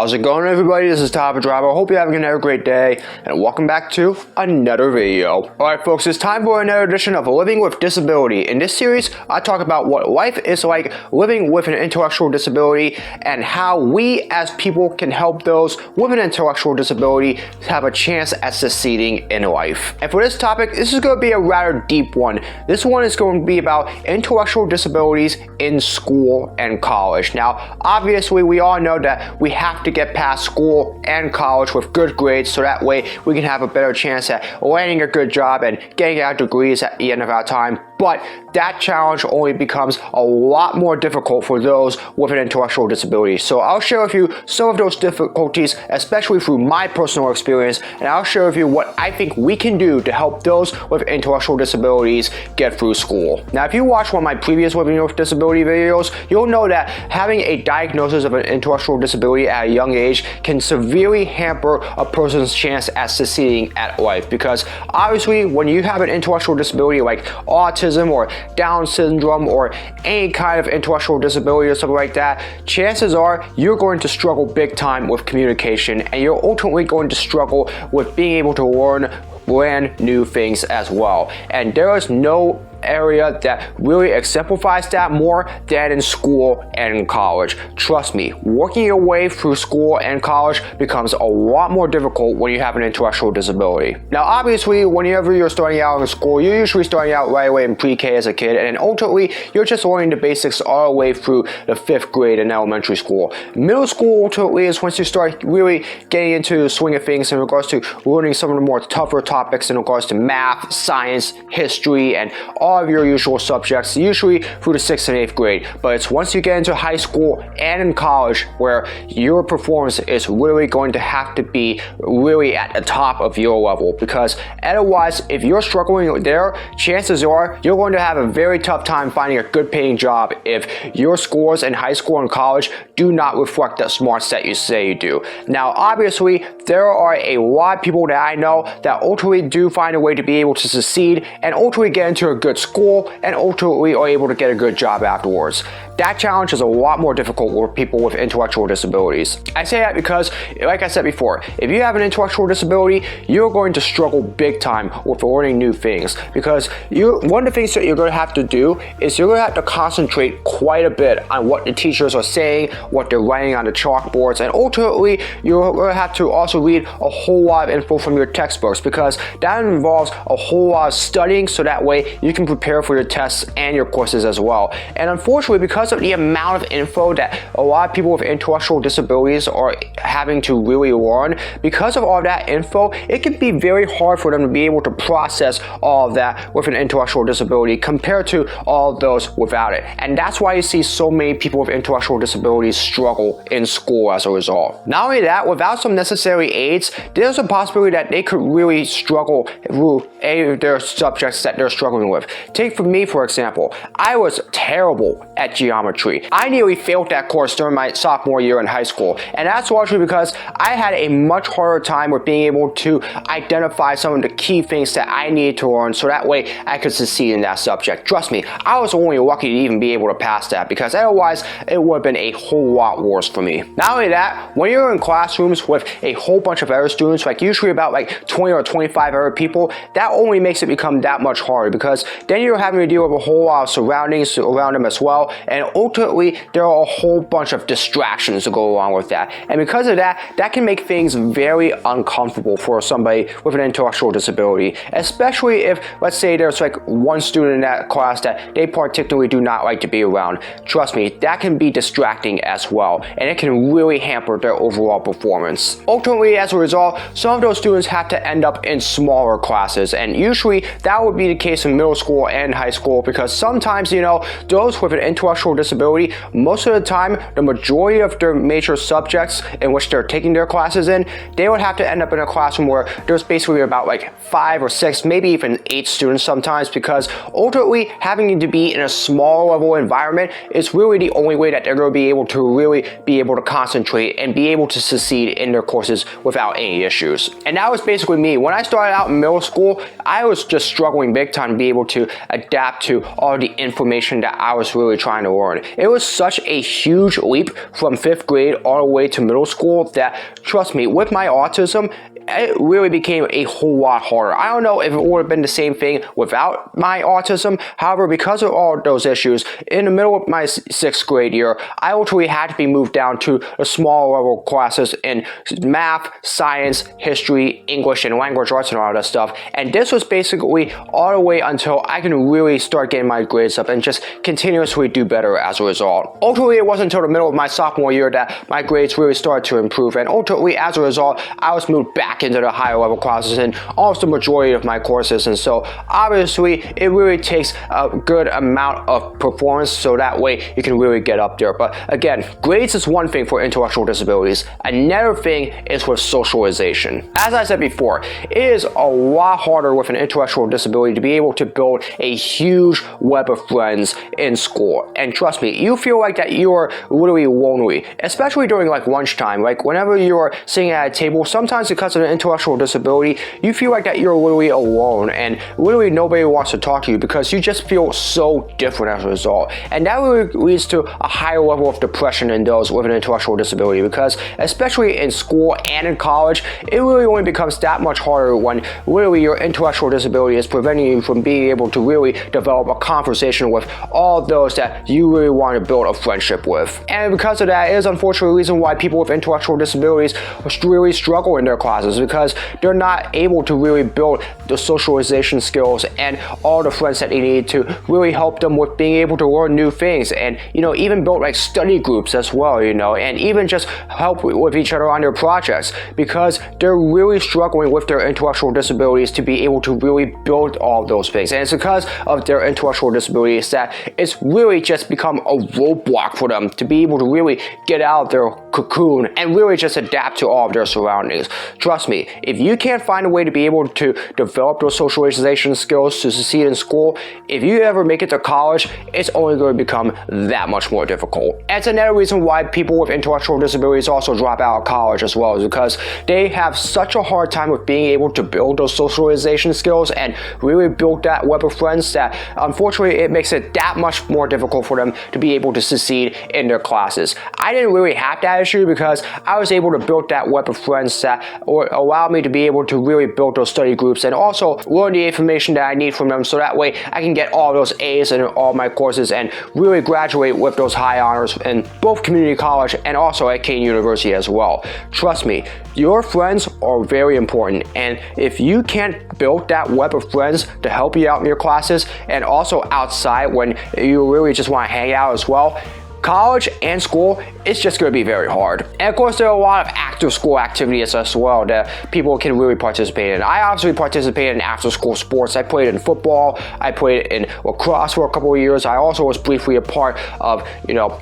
How's it going, everybody? This is Todd Abedrabbo. Hope you're having another great day, and welcome back to another video. Alright folks, it's time for another edition of Living with Disability. In this series, I talk about what life is like living with an intellectual disability and how we as people can help those with an intellectual disability have a chance at succeeding in life. And for this topic, this is going to be a rather deep one. This one is going to be about intellectual disabilities in school and college. Now, obviously, we all know that we have to get past school and college with good grades so that way we can have a better chance at landing a good job and getting our degrees at the end of our time. But that challenge only becomes a lot more difficult for those with an intellectual disability. So I'll share with you some of those difficulties, especially through my personal experience, and I'll share with you what I think we can do to help those with intellectual disabilities get through school. Now, if you watch one of my previous Living with Disability videos, you'll know that having a diagnosis of an intellectual disability at a young age can severely hamper a person's chance at succeeding at life. Because obviously, when you have an intellectual disability like autism or Down syndrome or any kind of intellectual disability or something like that, chances are you're going to struggle big time with communication, and you're ultimately going to struggle with being able to learn brand new things as well. And there is no area that really exemplifies that more than in school and in college. Trust me, working your way through school and college becomes a lot more difficult when you have an intellectual disability. Now, obviously, whenever you're starting out in school, you're usually starting out right away in pre-K as a kid, and then ultimately, you're just learning the basics all the way through the 5th grade in elementary school. Middle school ultimately is once you start really getting into the swing of things in regards to learning some of the more tougher topics in regards to math, science, history, and all of your usual subjects, usually through the 6th and 8th grade. But it's once you get into high school and in college where your performance is really going to have to be really at the top of your level, because otherwise, if you're struggling there, chances are you're going to have a very tough time finding a good paying job if your scores in high school and college do not reflect the smarts that you say you do. Now, obviously, there are a lot of people that I know that ultimately do find a way to be able to succeed and ultimately get into a good school and ultimately are able to get a good job afterwards. That challenge is a lot more difficult for people with intellectual disabilities. I say that because, like I said before, if you have an intellectual disability, you're going to struggle big time with learning new things, because one of the things that you're going to have to do is you're going to have to concentrate quite a bit on what the teachers are saying, what they're writing on the chalkboards, and ultimately you're going to have to also read a whole lot of info from your textbooks, because that involves a whole lot of studying so that way you can prepare for your tests and your courses as well. And unfortunately, because of the amount of info that a lot of people with intellectual disabilities are having to really learn, because of all that info, it can be very hard for them to be able to process all of that with an intellectual disability compared to all of those without it. And that's why you see so many people with intellectual disabilities struggle in school as a result. Not only that, without some necessary aids, there's a possibility that they could really struggle through their subjects that they're struggling with. Take for me, for example, I was terrible at geometry. I nearly failed that course during my sophomore year in high school, and that's largely because I had a much harder time with being able to identify some of the key things that I needed to learn so that way I could succeed in that subject. Trust me, I was only lucky to even be able to pass that, because otherwise it would have been a whole lot worse for me. Not only that, when you're in classrooms with a whole bunch of other students, like usually about like 20 or 25 other people, that only makes it become that much harder, because then you're having to deal with a whole lot of surroundings around them as well, and ultimately there are a whole bunch of distractions to go along with that. And because of that, that can make things very uncomfortable for somebody with an intellectual disability, especially if, let's say, there's like one student in that class that they particularly do not like to be around. Trust me, that can be distracting as well, and it can really hamper their overall performance. Ultimately, as a result, some of those students have to end up in smaller classes, and usually that would be the case in middle school and high school, because sometimes, you know, those with an intellectual disability, most of the time, the majority of their major subjects in which they're taking their classes in, they would have to end up in a classroom where there's basically about like 5 or 6, maybe even 8 students sometimes, because ultimately having to be in a small level environment is really the only way that they're going to be able to really be able to concentrate and be able to succeed in their courses without any issues. And that was basically me. When I started out in middle school, I was just struggling big time to be able to adapt to all the information that I was really trying to learn. It was such a huge leap from 5th grade all the way to middle school that, trust me, with my autism, it really became a whole lot harder. I don't know if it would have been the same thing without my autism. However, because of all those issues, in the middle of my 6th grade year, I ultimately had to be moved down to a small level classes in math, science, history, English, and language arts and all that stuff. And this was basically all the way until I can really start getting my grades up and just continuously do better as a result. Ultimately, it wasn't until the middle of my sophomore year that my grades really started to improve. And ultimately, as a result, I was moved back into the higher level classes in almost the majority of my courses. And so obviously it really takes a good amount of performance so that way you can really get up there. But again, grades is one thing for intellectual disabilities. Another thing is with socialization. As I said before, it is a lot harder with an intellectual disability to be able to build a huge web of friends in school. And trust me, you feel like that you are literally lonely, especially during like lunchtime. Like whenever you're sitting at a table, sometimes because of an intellectual disability, you feel like that you're literally alone and literally nobody wants to talk to you because you just feel so different as a result. And that really leads to a higher level of depression in those with an intellectual disability, because especially in school and in college, it really only becomes that much harder when literally your intellectual disability is preventing you from being able to really develop a conversation with all those that you really want to build a friendship with. And because of that, it is unfortunately the reason why people with intellectual disabilities really struggle in their classes, because they're not able to really build the socialization skills and all the friends that they need to really help them with being able to learn new things, and even build like study groups as well, and even just help with each other on their projects, because they're really struggling with their intellectual disabilities to be able to really build all those things. And it's because of their intellectual disabilities that it's really just become a roadblock for them to be able to really get out of their cocoon and really just adapt to all of their surroundings. Trust me, if you can't find a way to be able to develop those socialization skills to succeed in school, if you ever make it to college, it's only going to become that much more difficult. And it's another reason why people with intellectual disabilities also drop out of college as well, is because they have such a hard time with being able to build those socialization skills and really build that web of friends that unfortunately it makes it that much more difficult for them to be able to succeed in their classes. I didn't really have that issue because I was able to build that web of friends that allowed me to be able to really build those study groups and also learn the information that I need from them, so that way I can get all those A's in all my courses and really graduate with those high honors in both community college and also at Kean University as well. Trust me, your friends are very important, and if you can't build that web of friends to help you out in your classes and also outside when you really just want to hang out as well, college and school, it's just going to be very hard. And of course, there are a lot of after school activities as well that people can really participate in. I obviously participated in after school sports. I played in football, I played in lacrosse for a couple of years. I also was briefly a part of,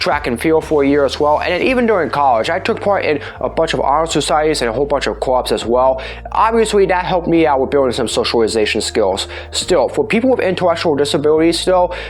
track and field for a year as well. And then even during college, I took part in a bunch of honor societies and a whole bunch of clubs as well. Obviously, that helped me out with building some socialization skills. Still, for people with intellectual disabilities,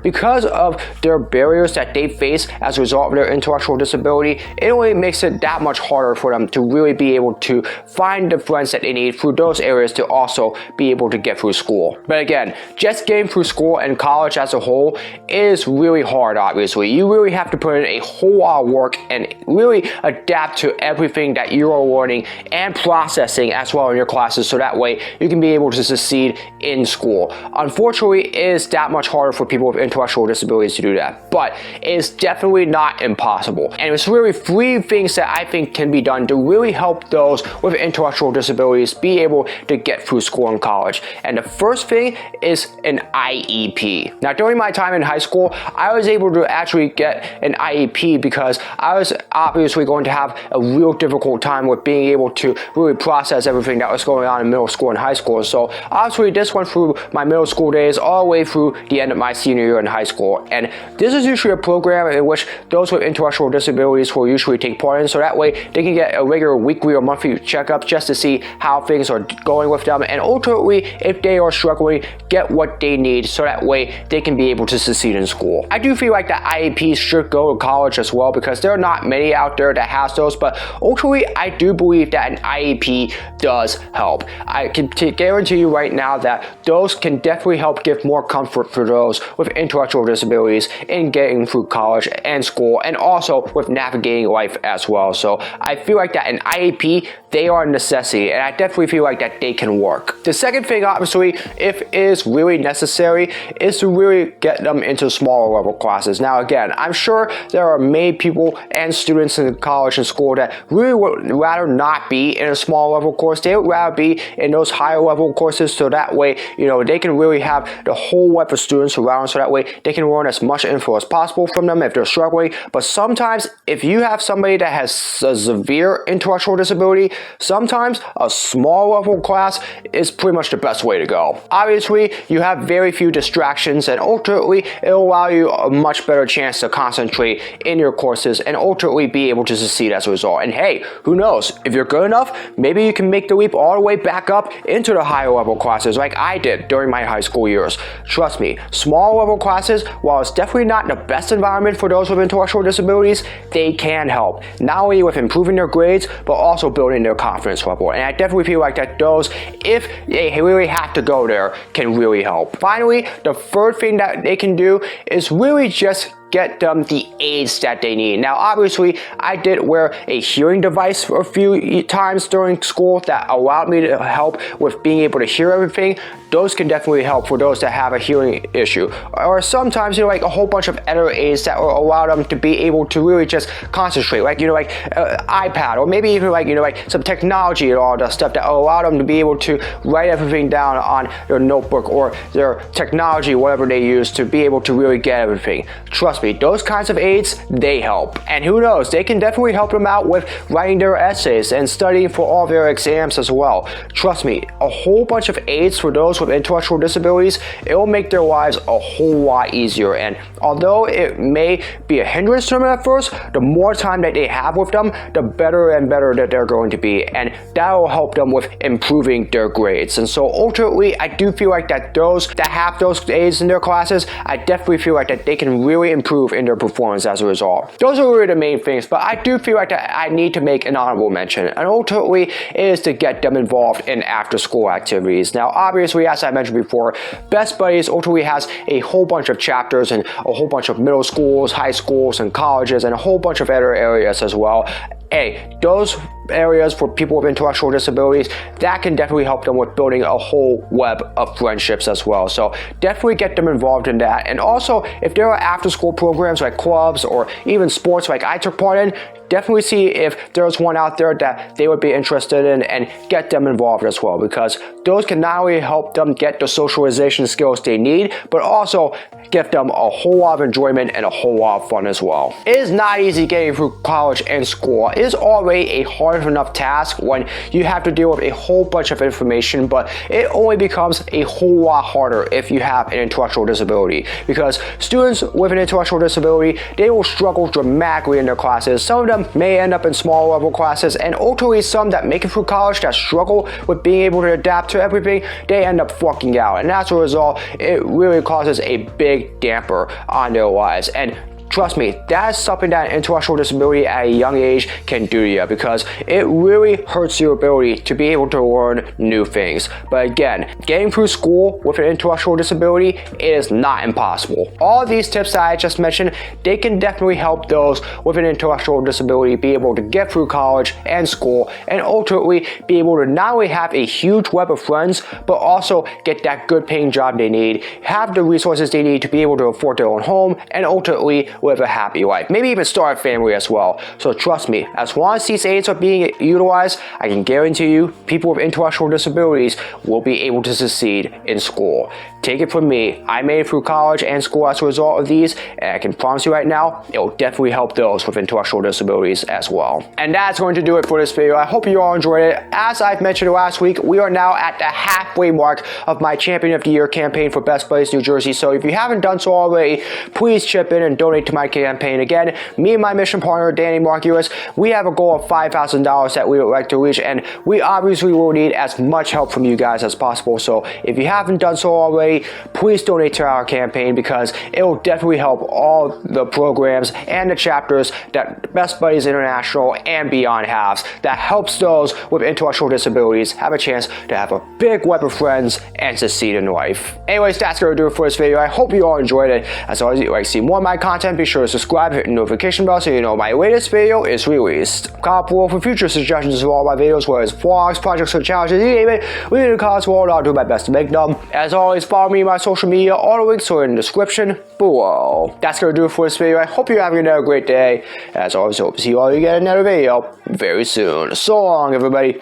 because of their barriers that they face as a result of their intellectual disability, it only makes it that much harder for them to really be able to find the friends that they need through those areas to also be able to get through school. But again, just getting through school and college as a whole is really hard, obviously. You really have to put in a whole lot of work and really adapt to everything that you are learning and processing as well in your classes, so that way you can be able to succeed in school. Unfortunately, it is that much harder for people with intellectual disabilities to do that, but it is definitely not impossible. And it's really 3 things that I think can be done to really help those with intellectual disabilities be able to get through school and college. And the first thing is an IEP. Now, during my time in high school, I was able to actually get an IEP because I was obviously going to have a real difficult time with being able to really process everything that was going on in middle school and high school. So obviously this went through my middle school days all the way through the end of my senior year in high school. And this is usually a program in which those with intellectual disabilities will usually take part in, so that way they can get a regular weekly or monthly checkup just to see how things are going with them, and ultimately, if they are struggling, get what they need so that way they can be able to succeed in school. I do feel like that IEPs should go to college as well, because there are not many out there that has those, but ultimately, I do believe that an IEP does help. I can guarantee you right now that those can definitely help give more comfort for those with intellectual disabilities in getting through college and school, and also with navigating life as well. So I feel like that an IEP, they are a necessity, and I definitely feel like that they can work. The second thing, obviously, if it is really necessary, is to really get them into smaller level classes. Now again, I'm sure there are many people and students in college and school that really would rather not be in a small level course. They would rather be in those higher level courses, so that way, they can really have the whole web of students around, so that way they can learn as much info as possible from them if they're struggling. But sometimes, if you have somebody that has a severe intellectual disability, sometimes a small level class is pretty much the best way to go. Obviously, you have very few distractions, and ultimately, it'll allow you a much better chance to concentrate in your courses and ultimately be able to succeed as a result. And hey, who knows? If you're good enough, maybe you can make the leap all the way back up into the higher level classes like I did during my high school years. Trust me, small level classes, while it's definitely not the best environment for those with intellectual disabilities, they can help, not only with improving their grades, but also building their confidence level. And I definitely feel like that those, if they really have to go there, can really help. Finally, the third thing that they can do is really just get them the aids that they need. Now, obviously, I did wear a hearing device a few times during school that allowed me to help with being able to hear everything. Those can definitely help for those that have a hearing issue. Or sometimes, like a whole bunch of other aids that will allow them to be able to really just concentrate, like iPad, or maybe even like some technology and all that stuff that will allow them to be able to write everything down on their notebook or their technology, whatever they use, to be able to really get everything. Trust me, those kinds of aids, they help. And who knows, they can definitely help them out with writing their essays and studying for all their exams as well. Trust me, a whole bunch of aids for those with intellectual disabilities, it will make their lives a whole lot easier. And although it may be a hindrance to them at first, the more time that they have with them, the better and better that they're going to be. And that will help them with improving their grades. And so ultimately, I do feel like that those that have those aids in their classes, I definitely feel like that they can really improve in their performance as a result. Those are really the main things, but I do feel like that I need to make an honorable mention, and ultimately it is to get them involved in after school activities. Now obviously, as I mentioned before, Best Buddies ultimately has a whole bunch of chapters in a whole bunch of middle schools, high schools, and colleges, and a whole bunch of other areas as well. Hey, those areas for people with intellectual disabilities, that can definitely help them with building a whole web of friendships as well. So definitely get them involved in that. And also, if there are after school programs like clubs or even sports like I took part in, definitely see if there's one out there that they would be interested in and get them involved as well, because those can not only help them get the socialization skills they need, but also give them a whole lot of enjoyment and a whole lot of fun as well. It is not easy getting through college and school. It is already a hard enough task when you have to deal with a whole bunch of information, but it only becomes a whole lot harder if you have an intellectual disability, because students with an intellectual disability, they will struggle dramatically in their classes. Some of them may end up in small level classes, and ultimately some that make it through college that struggle with being able to adapt to everything, they end up flunking out, and as a result, it really causes a big damper on their lives. And trust me, that's something that an intellectual disability at a young age can do to you, because it really hurts your ability to be able to learn new things. But again, getting through school with an intellectual disability is not impossible. All of these tips that I just mentioned, they can definitely help those with an intellectual disability be able to get through college and school, and ultimately be able to not only have a huge web of friends, but also get that good paying job they need, have the resources they need to be able to afford their own home, and ultimately live a happy life, maybe even start a family as well. So trust me, as long as these aids are being utilized, I can guarantee you people with intellectual disabilities will be able to succeed in school. Take it from me, I made it through college and school as a result of these, and I can promise you right now, it will definitely help those with intellectual disabilities as well. And that's going to do it for this video. I hope you all enjoyed it. As I've mentioned last week, we are now at the halfway mark of my Champion of the Year campaign for Best Buddies New Jersey. So if you haven't done so already, please chip in and donate to to my campaign. Again, me and my mission partner, Danny Marcus, we have a goal of $5,000 that we would like to reach, and we obviously will need as much help from you guys as possible. So if you haven't done so already, please donate to our campaign, because it will definitely help all the programs and the chapters that Best Buddies International and Beyond has, that helps those with intellectual disabilities have a chance to have a big web of friends and succeed in life. Anyways, that's going to do it for this video. I hope you all enjoyed it. As always, if you'd like to see more of my content, be sure to subscribe, hit the notification bell so you know my latest video is released. Comment below for future suggestions for all my videos, whether it's vlogs, projects, or challenges, you name it. Leave it in the comments below, and I'll do my best to make them. As always, follow me on my social media. All the links are in the description below. That's going to do it for this video. I hope you're having another great day. As always, I hope to see you all again in another video very soon. So long, everybody.